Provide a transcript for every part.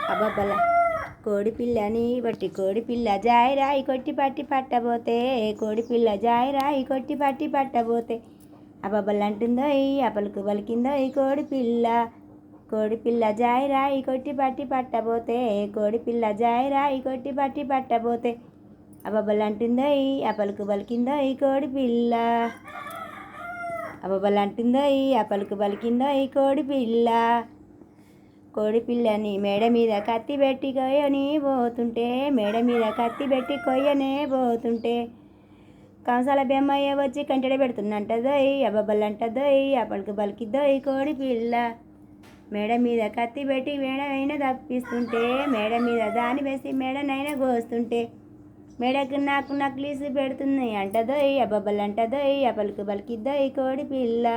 అబ్బబ్బల కోడిపిల్లని బట్టి కోడిపిల్ల జాయి రాయి కొట్టి పట్టి పట్టబోతే కోడిపిల్ల జాయి రాయి కొట్టి పట్టి పట్టబోతే అబ్బబ్బలంటుందో అపలుకు పలికిందో కోడిపిల్ల కోడిపిల్ల జాయి రాయి కొట్టి పట్టి పట్టబోతే కోడిపిల్ల జాయి రాయి కొట్టి పట్టి పట్టబోతే అబ్బబ్బలంటుందో అపలుకు పలికిందో కోడిపిల్ల అబ్బబ్బలంటుందో అపలుకు పలికిందో కోడిపిల్ల కోడిపిల్లని మేడ మీద కత్తి పెట్టి కొయ్యని పోతుంటే మేడ మీద కత్తి పెట్టి కొయ్యనే పోతుంటే కంసాల బెమ్మయ్య వచ్చి కంటెడ పెడుతున్నంటదోయ్ అబ్బబ్బలంటదోయ్ అపలుకు పలికిద్దోయ్ కోడిపిల్ల మేడ మీద కత్తి పెట్టి మేడనైనా తప్పిస్తుంటే మేడ మీద దాని వేసి మేడనైనా కోస్తుంటే మేడకు నాకు నక్లీసు పెడుతుంది అంటదోయ్ అబ్బబ్బలంటదోయ్ అపలుకు పలికిద్దోయ్ కోడిపిల్ల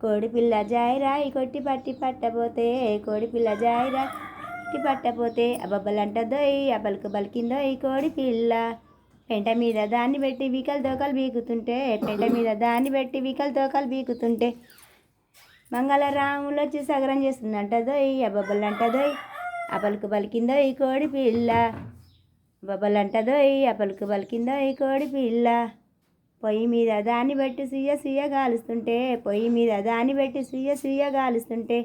కోడిపిల్ల జాయి రాయి కొట్టి పట్టి పట్టబోతే కోడిపిల్ల జాయి రాయి కొట్టి పట్టబోతే అబ్బబ్బలంటదోయ్ అపలుకు పలికిందోయ్ కోడిపిల్ల పెంట మీద దాన్ని పెట్టి వికలు తోకలు బీకుతుంటే పెంట మీద దాన్ని పెట్టి వికలు తోకలు బీకుతుంటే మంగళరాములు వచ్చి సగరం చేస్తుందంటదోయ్ అబ్బబ్బలంటదోయ్ అపలుకు పలికిందోయ్ కోడిపిల్ల అబ్బబ్బలంటదోయ్ అపలుకు పలికిందోయ్ కోడిపిల్ల పొయ్యి మీద దాన్ని పెట్టి సుయ్య కాలుస్తుంటే పొయ్యి మీద దాన్ని పెట్టి సుయ్య కాలుస్తుంటే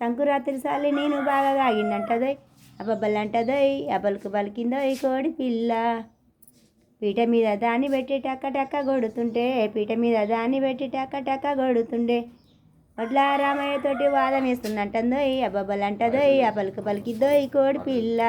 సంకురాత్రి సాలి నేను బాగా కాగిందంటదోయ్ అబ్బబ్బలంటదోయ్ అపలుకు పలికిందోయ్ కోడిపిల్ల పీట మీద దాన్ని పెట్టి టక్క టక్క కొడుతుంటే పీట మీద దాన్ని పెట్టి టక్క టక్క కొడుతుండే వడ్ల రామయ్య తోటి వాదం వేస్తుందంటదోయ్ అబ్బబ్బలంటదోయ్ అపలుకు పలికిద్దోయ్ కోడిపిల్ల